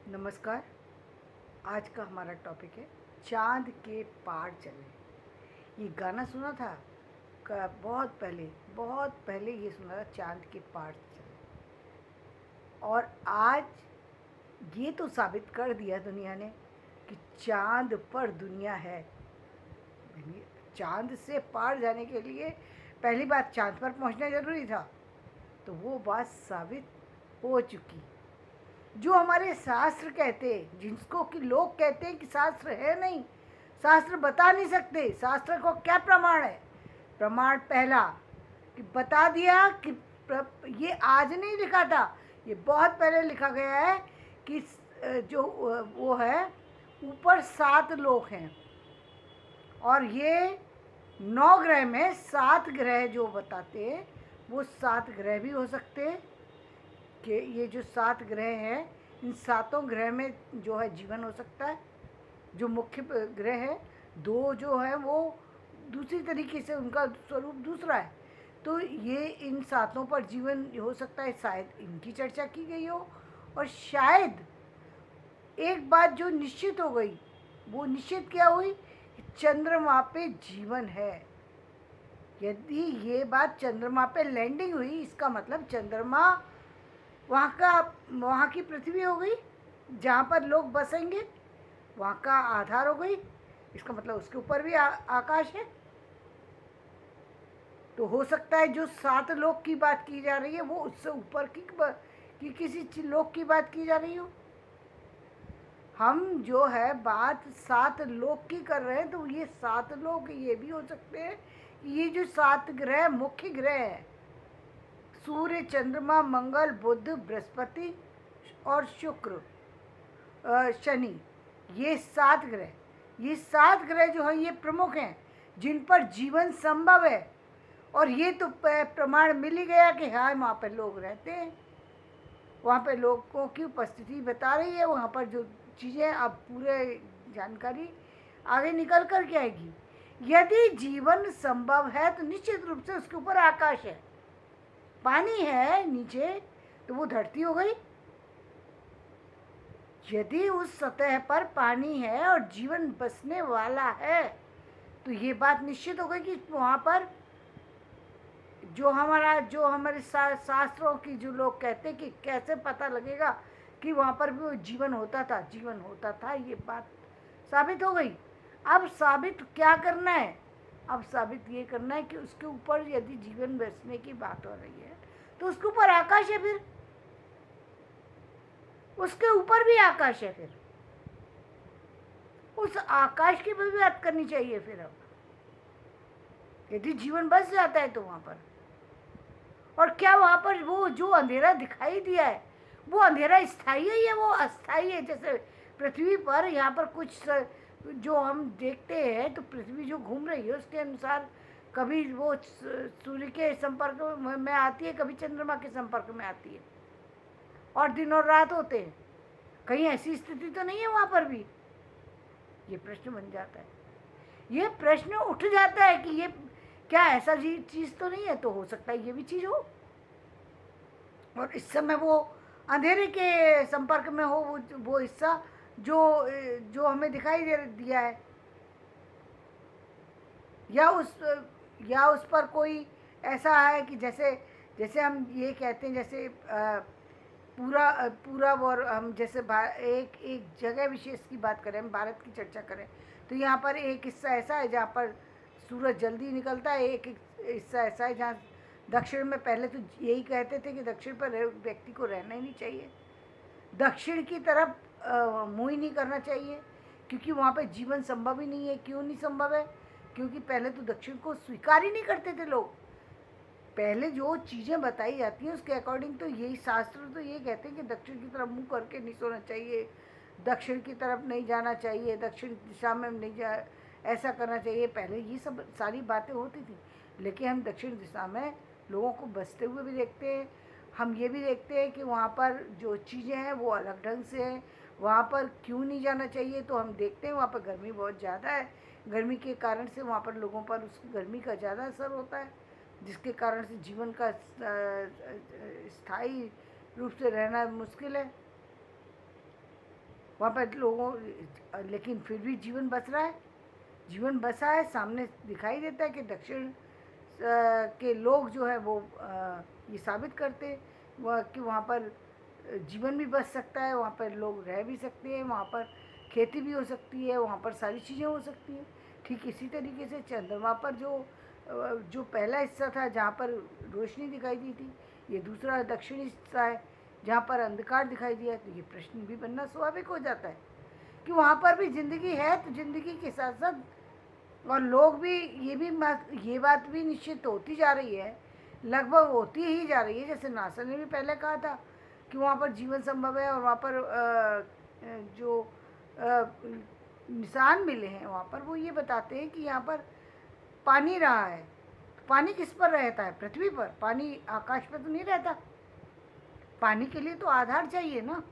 नमस्कार। आज का हमारा टॉपिक है चाँद के पार चले। ये गाना सुना था बहुत पहले ये सुना था, चाँद के पार चले। और आज ये तो साबित कर दिया दुनिया ने कि चाँद पर दुनिया है। चाँद से पार जाने के लिए पहली बात चाँद पर पहुंचना ज़रूरी था, तो वो बात साबित हो चुकी। जो हमारे शास्त्र कहते, जिसको कि लोग कहते हैं कि शास्त्र है नहीं, शास्त्र बता नहीं सकते, शास्त्र को क्या प्रमाण है? प्रमाण पहला कि बता दिया कि ये आज नहीं लिखा था, ये बहुत पहले लिखा गया है कि जो वो है ऊपर 7 लोक हैं, और ये 9 ग्रह में 7 ग्रह जो बताते हैं वो 7 ग्रह भी हो सकते हैं। कि ये जो 7 ग्रह हैं, इन सातों ग्रह में जो है जीवन हो सकता है। जो मुख्य ग्रह है, 2 जो है वो दूसरी तरीके से उनका स्वरूप दूसरा है। तो ये इन सातों पर जीवन हो सकता है, शायद इनकी चर्चा की गई हो। और शायद एक बात जो निश्चित हो गई, वो निश्चित क्या हुई? चंद्रमा पे जीवन है। यदि ये बात चंद्रमा पे लैंडिंग हुई, इसका मतलब चंद्रमा वहाँ की पृथ्वी हो गई जहाँ पर लोग बसेंगे, वहाँ का आधार हो गई। इसका मतलब उसके ऊपर भी आकाश है। तो हो सकता है जो 7 लोक की बात की जा रही है वो उससे ऊपर की किसी लोक की बात की जा रही हो। हम जो है बात 7 लोक की कर रहे हैं, तो ये 7 लोक ये भी हो सकते हैं कि ये जो 7 ग्रह मुख्य ग्रह है, सूर्य, चंद्रमा, मंगल, बुध, बृहस्पति और शुक्र, शनि, ये 7 ग्रह जो हैं ये प्रमुख हैं जिन पर जीवन संभव है। और ये तो प्रमाण मिल ही गया कि हाँ वहाँ पर लोग रहते हैं, वहाँ पर लोगों की उपस्थिति बता रही है। वहाँ पर जो चीज़ें अब पूरे जानकारी आगे निकल कर के आएगी। यदि जीवन संभव है तो निश्चित रूप से उसके ऊपर आकाश है, पानी है नीचे, तो वो धरती हो गई। यदि उस सतह पर पानी है और जीवन बसने वाला है, तो ये बात निश्चित हो गई कि वहाँ पर जो हमारे शास्त्रों की जो लोग कहते हैं कि कैसे पता लगेगा कि वहाँ पर भी जीवन होता था, ये बात साबित हो गई। अब साबित क्या करना है? अब साबित ये करना है कि उसके ऊपर यदि जीवन बसने की बात हो रही है, तो उसके ऊपर आकाश है। फिर उसके ऊपर भी आकाश है। फिर उस आकाश की भी बात करनी चाहिए। फिर अब यदि जीवन बस जाता है तो वहाँ पर, और क्या वहाँ पर वो जो अंधेरा दिखाई दिया है, वो अंधेरा स्थायी है या वो अस्थायी है? जैसे पृथ्वी पर यहाँ पर कुछ जो हम देखते हैं, तो पृथ्वी जो घूम रही है उसके अनुसार कभी वो सूर्य के संपर्क में आती है, कभी चंद्रमा के संपर्क में आती है, और दिन और रात होते हैं। कहीं ऐसी स्थिति तो नहीं है वहाँ पर भी? ये प्रश्न बन जाता है, ये प्रश्न उठ जाता है कि ये क्या ऐसा चीज़ तो नहीं है? तो हो सकता है ये भी चीज़ हो, और इस समय वो अंधेरे के संपर्क में हो, वो हिस्सा जो जो हमें दिखाई दे दिया है, या उस पर कोई ऐसा है कि जैसे जैसे हम ये कहते हैं, जैसे पूरा और हम जैसे एक एक जगह विशेष की बात करें, हम भारत की चर्चा करें, तो यहाँ पर एक हिस्सा ऐसा है जहाँ पर सूरज जल्दी निकलता है, एक हिस्सा ऐसा है जहाँ दक्षिण में पहले तो यही कहते थे कि दक्षिण पर व्यक्ति को रहना ही नहीं चाहिए, दक्षिण की तरफ मुँह ही नहीं करना चाहिए, क्योंकि वहाँ पर जीवन संभव ही नहीं है। क्यों नहीं संभव है? क्योंकि पहले तो दक्षिण को स्वीकार ही नहीं करते थे लोग। पहले जो चीज़ें बताई जाती हैं उसके अकॉर्डिंग तो यही शास्त्र तो ये कहते हैं कि दक्षिण की तरफ मुंह करके नहीं सोना चाहिए, दक्षिण की तरफ नहीं जाना चाहिए, दक्षिण दिशा में नहीं जा ऐसा करना चाहिए। पहले ये सब सारी बातें होती थी, लेकिन हम दक्षिण दिशा में लोगों को बसते हुए भी देखते हैं। हम ये भी देखते हैं कि वहाँ पर जो चीज़ें हैं वो अलग ढंग से हैं। वहाँ पर क्यों नहीं जाना चाहिए? तो हम देखते हैं वहाँ पर गर्मी बहुत ज़्यादा है, गर्मी के कारण से वहाँ पर लोगों पर उस गर्मी का ज़्यादा असर होता है, जिसके कारण से जीवन का स्थायी रूप से रहना मुश्किल है। वहाँ पर लोगों, लेकिन फिर भी जीवन बस रहा है, जीवन बसा है। सामने दिखाई देता है कि दक्षिण के लोग जो है वो ये साबित करते वह कि वहाँ पर जीवन भी बच सकता है, वहाँ पर लोग रह भी सकते हैं, वहाँ पर खेती भी हो सकती है, वहाँ पर सारी चीज़ें हो सकती हैं। ठीक इसी तरीके से चंद्रमा पर जो पहला हिस्सा था जहाँ पर रोशनी दिखाई दी थी, ये दूसरा दक्षिणी हिस्सा है जहाँ पर अंधकार दिखाई दिया। तो ये प्रश्न भी बनना स्वाभाविक हो जाता है कि वहाँ पर भी ज़िंदगी है, तो ज़िंदगी के साथ साथ और लोग भी, ये बात भी निश्चित होती जा रही है, लगभग होती ही जा रही है। जैसे नासा ने भी पहले कहा था कि वहाँ पर जीवन संभव है, और वहाँ पर जो निशान मिले हैं वहाँ पर वो ये बताते हैं कि यहाँ पर पानी रहा है। पानी किस पर रहता है? पृथ्वी पर। पानी आकाश पर तो नहीं रहता। पानी के लिए तो आधार चाहिए ना,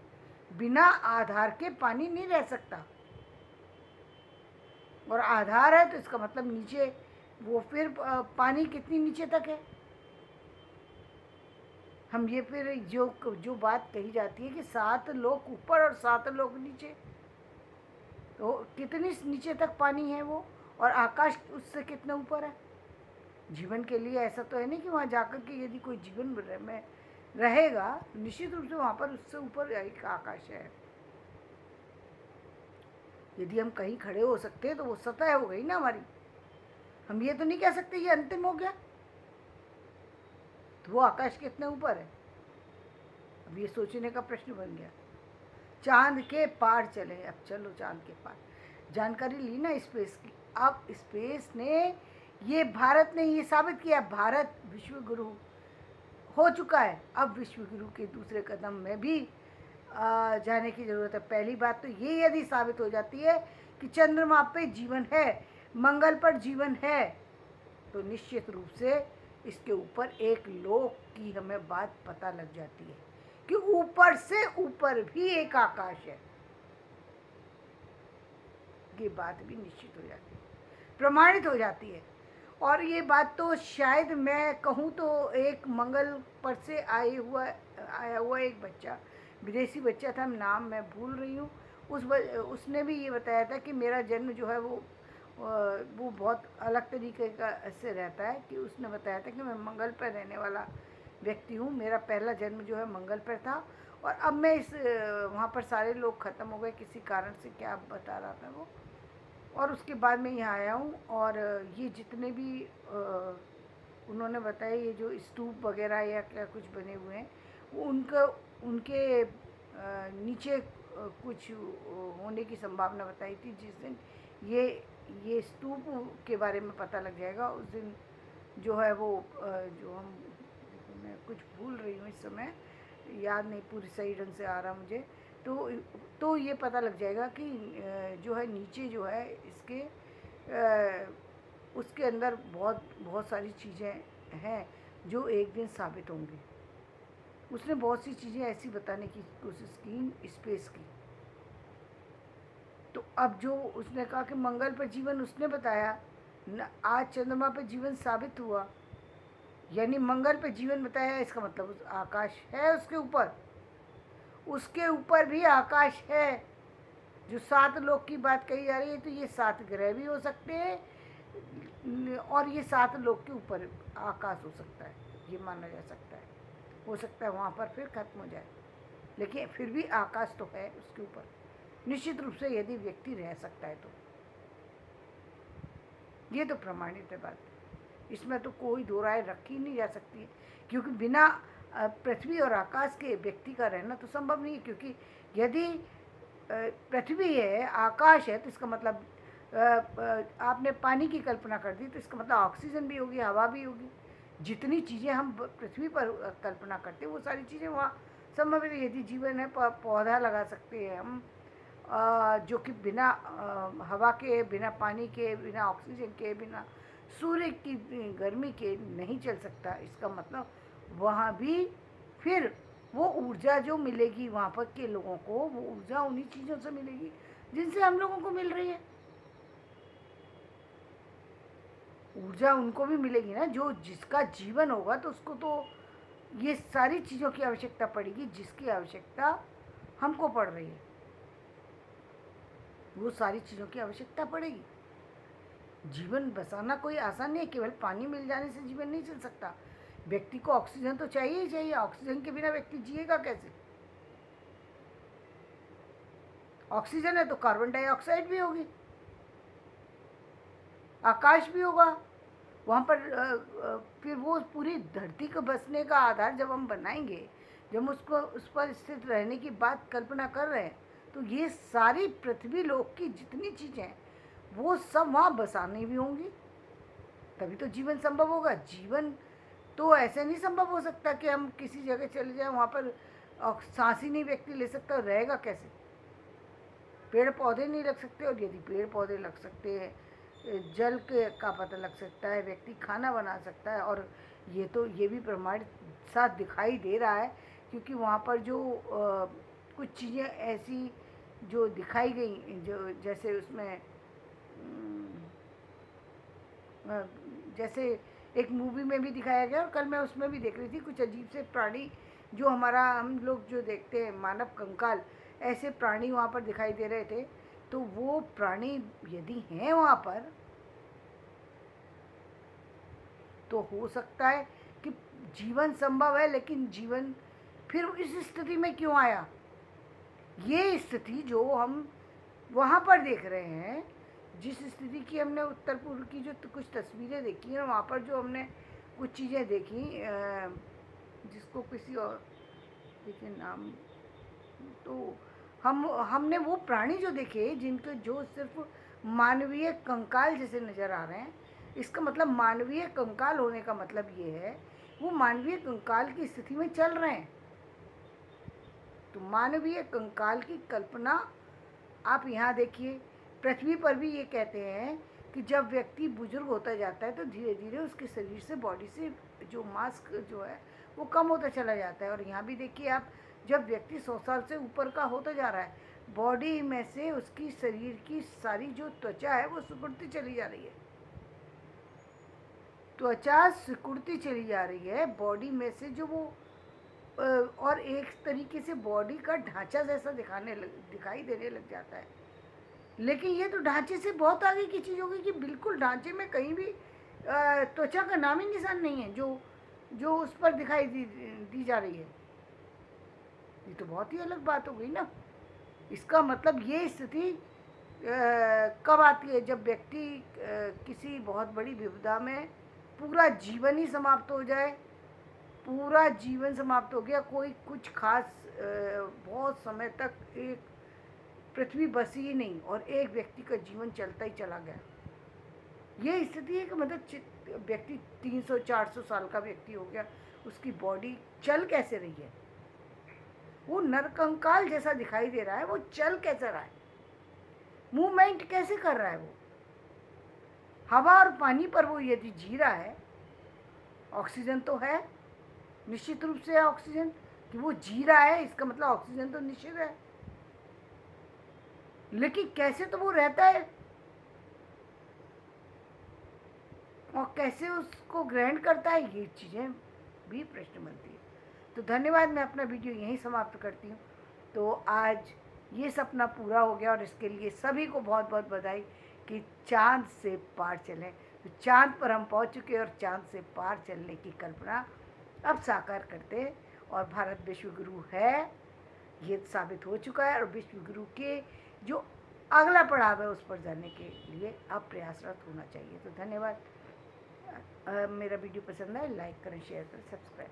बिना आधार के पानी नहीं रह सकता। और आधार है तो इसका मतलब नीचे, वो फिर पानी कितनी नीचे तक है? हम ये फिर जो बात कही जाती है कि 7 लोक ऊपर और 7 लोक नीचे, तो कितनी नीचे तक पानी है वो, और आकाश उससे कितना ऊपर है? जीवन के लिए ऐसा तो है नहीं कि वहाँ जाकर के यदि कोई जीवन में रहेगा, निश्चित रूप से वहाँ पर उससे ऊपर एक आकाश है। यदि हम कहीं खड़े हो सकते हैं तो वो सतह हो गई ना हमारी। हम ये तो नहीं कह सकते ये अंतिम हो गया, तो वो आकाश कितने ऊपर है? अब ये सोचने का प्रश्न बन गया। चांद के पार चले, अब चलो चांद के पार। जानकारी ली ना स्पेस की। अब स्पेस ने, ये भारत ने ये साबित किया, भारत विश्व गुरु हो चुका है। अब विश्व गुरु के दूसरे कदम में भी जाने की ज़रूरत है। पहली बात तो ये यदि साबित हो जाती है कि चंद्रमा पे जीवन है, मंगल पर जीवन है, तो निश्चित रूप से इसके ऊपर एक लोक की हमें बात पता लग जाती है कि ऊपर से ऊपर भी एक आकाश है। ये बात भी निश्चित हो जाती है, प्रमाणित हो जाती है। और ये बात तो शायद मैं कहूँ तो एक मंगल पर से आया हुआ एक बच्चा, विदेशी बच्चा था, नाम मैं भूल रही हूँ, उसने भी ये बताया था कि मेरा जन्म जो है वो बहुत अलग तरीके का से रहता है। कि उसने बताया था कि मैं मंगल पर रहने वाला व्यक्ति हूँ, मेरा पहला जन्म जो है मंगल पर था, और अब मैं वहाँ पर सारे लोग ख़त्म हो गए किसी कारण से, क्या बता रहा था वो, और उसके बाद मैं यहाँ आया हूँ। और ये जितने भी उन्होंने बताया, ये जो स्तूप वगैरह या क्या कुछ बने हुए हैं, वो उनके नीचे कुछ होने की संभावना बताई थी। जिस दिन ये स्तूप के बारे में पता लग जाएगा, उस दिन जो है वो जो हम, मैं कुछ भूल रही हूँ इस समय, याद नहीं पूरी सही ढंग से आ रहा मुझे, तो ये पता लग जाएगा कि जो है नीचे जो है इसके उसके अंदर बहुत सारी चीज़ें हैं जो एक दिन साबित होंगी। उसने बहुत सी चीज़ें ऐसी बताने की कोशिश की स्पेस की। तो अब जो उसने कहा कि मंगल पर जीवन उसने बताया, आज चंद्रमा पर जीवन साबित हुआ, यानी मंगल पर जीवन बताया, इसका मतलब उस आकाश है उसके ऊपर भी आकाश है। जो 7 लोक की बात कही जा रही है, तो ये 7 ग्रह भी हो सकते हैं, और ये 7 लोक के ऊपर आकाश हो सकता है, ये माना जा सकता है। हो सकता है वहाँ पर फिर खत्म हो जाए, लेकिन फिर भी आकाश तो है उसके ऊपर, निश्चित रूप से यदि व्यक्ति रह सकता है तो। ये तो प्रमाणित है बात, इसमें तो कोई दो राय रखी नहीं जा सकती है, क्योंकि बिना पृथ्वी और आकाश के व्यक्ति का रहना तो संभव नहीं है। क्योंकि यदि पृथ्वी है, आकाश है, तो इसका मतलब आपने पानी की कल्पना कर दी, तो इसका मतलब ऑक्सीजन भी होगी, हवा भी होगी। जितनी चीज़ें हम पृथ्वी पर कल्पना करते हैं वो सारी चीज़ें वहाँ संभव है। यदि जीवन है, पौधा लगा सकते हैं हम, जो कि बिना हवा के, बिना पानी के, बिना ऑक्सीजन के, बिना सूर्य की गर्मी के नहीं चल सकता। इसका मतलब वहाँ भी फिर वो ऊर्जा जो मिलेगी वहाँ पर के लोगों को, वो ऊर्जा उन्हीं चीज़ों से मिलेगी जिनसे हम लोगों को मिल रही है। ऊर्जा उनको भी मिलेगी ना, जो जिसका जीवन होगा, तो उसको तो ये सारी चीज़ों की आवश्यकता पड़ेगी जिसकी आवश्यकता हमको पड़ रही है। वो सारी चीज़ों की आवश्यकता पड़ेगी। जीवन बसाना कोई आसान नहीं है, केवल पानी मिल जाने से जीवन नहीं चल सकता। व्यक्ति को ऑक्सीजन तो चाहिए ही चाहिए, ऑक्सीजन के बिना व्यक्ति जिएगा कैसे? ऑक्सीजन है तो कार्बन डाइऑक्साइड भी होगी, आकाश भी होगा वहाँ पर। फिर वो पूरी धरती को बसने का आधार जब हम बनाएंगे, जब उसको उस पर स्थित रहने की बात कल्पना कर रहे हैं, तो ये सारी पृथ्वी लोक की जितनी चीज़ें हैं वो सब वहाँ बसानी भी होंगी, तभी तो जीवन संभव होगा। जीवन तो ऐसे नहीं संभव हो सकता कि हम किसी जगह चले जाएं, वहाँ पर सांस ही नहीं व्यक्ति ले सकता, रहेगा कैसे? पेड़ पौधे नहीं लग सकते, और यदि पेड़ पौधे लग सकते हैं, जल के का पता लग सकता है, व्यक्ति खाना बना सकता है। और ये भी प्रमाणित साथ दिखाई दे रहा है, क्योंकि वहाँ पर जो कुछ चीज़ें ऐसी जो दिखाई गई, जो जैसे उसमें जैसे एक मूवी में भी दिखाया गया, और कल मैं उसमें भी देख रही थी, कुछ अजीब से प्राणी जो हमारा हम लोग जो देखते हैं मानव कंकाल, ऐसे प्राणी वहाँ पर दिखाई दे रहे थे। तो वो प्राणी यदि हैं वहाँ पर, तो हो सकता है कि जीवन संभव है, लेकिन जीवन फिर इस स्थिति में क्यों आया? ये स्थिति जो हम वहाँ पर देख रहे हैं, जिस स्थिति की हमने उत्तर पूर्व की जो कुछ तस्वीरें देखी हैं, वहाँ पर जो हमने कुछ चीज़ें देखी, जिसको किसी और देखिए नाम, तो हमने वो प्राणी जो देखे जिनके जो सिर्फ मानवीय कंकाल जैसे नज़र आ रहे हैं। इसका मतलब मानवीय कंकाल होने का मतलब ये है वो मानवीय कंकाल की स्थिति में चल रहे हैं। तो मानवीय कंकाल की कल्पना आप यहाँ देखिए, पृथ्वी पर भी ये कहते हैं कि जब व्यक्ति बुजुर्ग होता जाता है तो धीरे धीरे उसके शरीर से, बॉडी से जो मांस जो है वो कम होता चला जाता है। और यहाँ भी देखिए आप, जब व्यक्ति 100 साल से ऊपर का होता जा रहा है, बॉडी में से उसकी शरीर की सारी जो त्वचा है वो सिकुड़ती चली जा रही है, त्वचा सिकुड़ती चली जा रही है बॉडी में से, जो वो और एक तरीके से बॉडी का ढांचा जैसा दिखाई देने लग जाता है। लेकिन ये तो ढांचे से बहुत आगे की चीज़ होगी कि बिल्कुल ढांचे में कहीं भी त्वचा का नाम ही निशान नहीं है जो जो उस पर दिखाई दी जा रही है। ये तो बहुत ही अलग बात हो गई ना। इसका मतलब ये स्थिति कब आती है? जब व्यक्ति किसी बहुत बड़ी विपदा में पूरा जीवन ही समाप्त हो जाए, पूरा जीवन समाप्त हो गया, कोई कुछ खास बहुत समय तक एक पृथ्वी बसी ही नहीं और एक व्यक्ति का जीवन चलता ही चला गया। ये स्थिति है कि मतलब व्यक्ति 300-400 साल का व्यक्ति हो गया, उसकी बॉडी चल कैसे रही है? वो नरकंकाल जैसा दिखाई दे रहा है, वो चल कैसे रहा है, मूवमेंट कैसे कर रहा है? वो हवा और पानी पर वो यदि जी रहा है, ऑक्सीजन तो है, निश्चित रूप से है ऑक्सीजन, कि वो जी रहा है इसका मतलब ऑक्सीजन तो निश्चित है, लेकिन कैसे तो वो रहता है और कैसे उसको ग्रहण करता है, ये चीज़ें भी प्रश्न बनती है। तो धन्यवाद, मैं अपना वीडियो यहीं समाप्त करती हूँ। तो आज ये सपना पूरा हो गया और इसके लिए सभी को बहुत बहुत बधाई कि चाँद से पार चलें। तो चाँद पर हम पहुँच चुके और चाँद से पार चलने की कल्पना अब साकार करते हैं, और भारत विश्व गुरु है ये साबित हो चुका है, और विश्व गुरु के जो अगला पड़ाव है उस पर जाने के लिए अब प्रयासरत होना चाहिए। तो धन्यवाद। मेरा वीडियो पसंद आए लाइक करें, शेयर करें, सब्सक्राइब